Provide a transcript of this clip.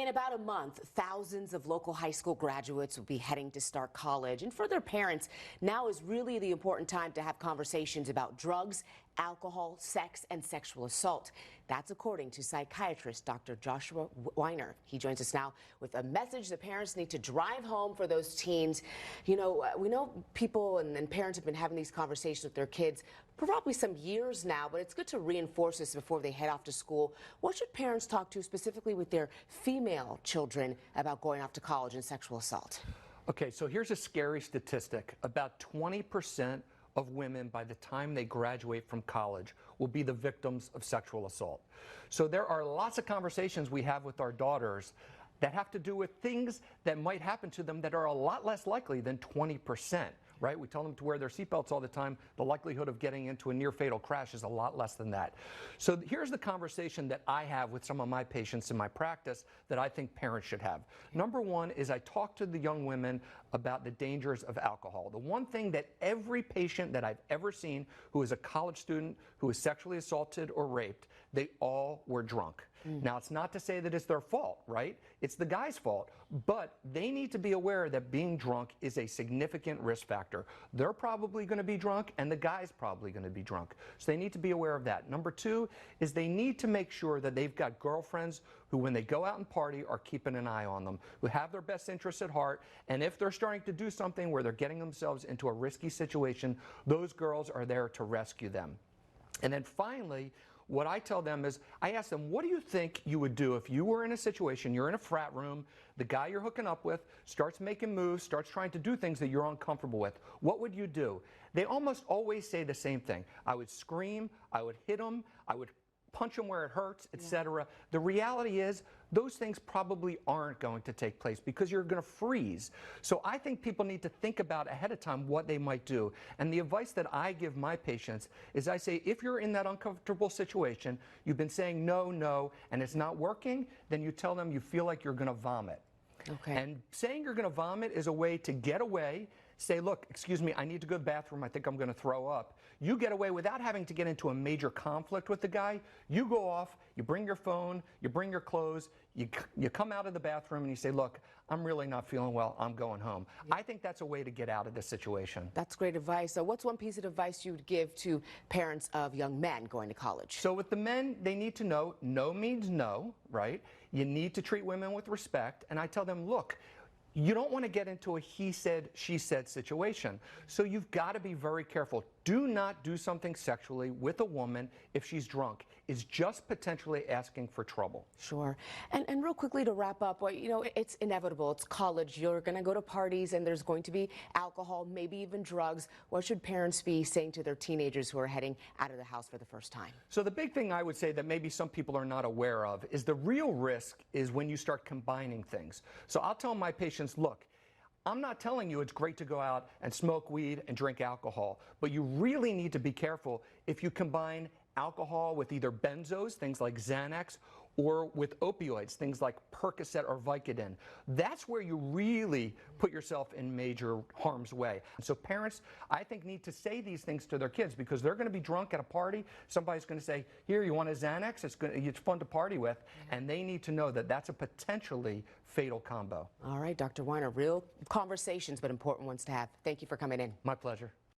In about a month, thousands of local high school graduates will be heading to start college. And for their parents, now is really the important time to have conversations about drugs, alcohol, sex, and sexual assault. That's according to psychiatrist Dr. Joshua Weiner. He joins us now with a message that parents need to drive home for those teens. You know, we know people and parents have been having these conversations with their kids for probably some years now, but it's good to reinforce this before they head off to school. What should parents talk to specifically with their female children about going off to college and sexual assault? Okay, so here's a scary statistic. About 20% of women, by the time they graduate from college, will be the victims of sexual assault. So there are lots of conversations we have with our daughters that have to do with things that might happen to them that are a lot less likely than 20%. Right? We tell them to wear their seatbelts all the time. The likelihood of getting into a near fatal crash is a lot less than that. So here's the conversation that I have with some of my patients in my practice that I think parents should have. Number one is I talk to the young women about the dangers of alcohol. The one thing that every patient that I've ever seen who is a college student who is sexually assaulted or raped, they all were drunk. Now, it's not to say that it's their fault, right? It's the guy's fault. But they need to be aware that being drunk is a significant risk factor. They're probably going to be drunk, and the guy's probably going to be drunk. So they need to be aware of that. Number two is they need to make sure that they've got girlfriends who, when they go out and party, are keeping an eye on them, who have their best interests at heart. And if they're starting to do something where they're getting themselves into a risky situation, those girls are there to rescue them. And then finally, what I tell them is, I ask them, what do you think you would do if you were in a situation, you're in a frat room, the guy you're hooking up with starts making moves, starts trying to do things that you're uncomfortable with? What would you do? They almost always say the same thing. I would scream, I would hit him, I would punch him where it hurts, etc. The reality is those things probably aren't going to take place because you're going to freeze. So I think people need to think about ahead of time what they might do. And the advice that I give my patients is I say, if you're in that uncomfortable situation, you've been saying no, no, and it's not working, then you tell them you feel like you're going to vomit. Okay. And saying you're going to vomit is a way to get away. Say, look, excuse me, I need to go to the bathroom. I think I'm going to throw up. You get away without having to get into a major conflict with the guy. You go off, you bring your phone, you bring your clothes, you come out of the bathroom and you say, look, I'm really not feeling well. I'm going home. I think that's a way to get out of this situation. That's great advice. So what's one piece of advice you would give to parents of young men going to college? So with the men, they need to know no means no, right? You need to treat women with respect. And I tell them, look, you don't want to get into a he said, she said situation. So you've got to be very careful. Do not do something sexually with a woman if she's drunk. It's just potentially asking for trouble. Sure. And real quickly to wrap up, well, you know, it's inevitable. It's college. You're going to go to parties and there's going to be alcohol, maybe even drugs. What should parents be saying to their teenagers who are heading out of the house for the first time? So the big thing I would say that maybe some people are not aware of is the real risk is when you start combining things. So I'll tell my patients, look, I'm not telling you it's great to go out and smoke weed and drink alcohol, but you really need to be careful if you combine alcohol with either benzos, things like Xanax, or with opioids, things like Percocet or Vicodin. That's where you really put yourself in major harm's way. So parents, I think, need to say these things to their kids because they're going to be drunk at a party. Somebody's going to say, here, you want a Xanax? It's fun to party with. And they need to know that that's a potentially fatal combo. All right, Dr. Weiner, real conversations, but important ones to have. Thank you for coming in. My pleasure.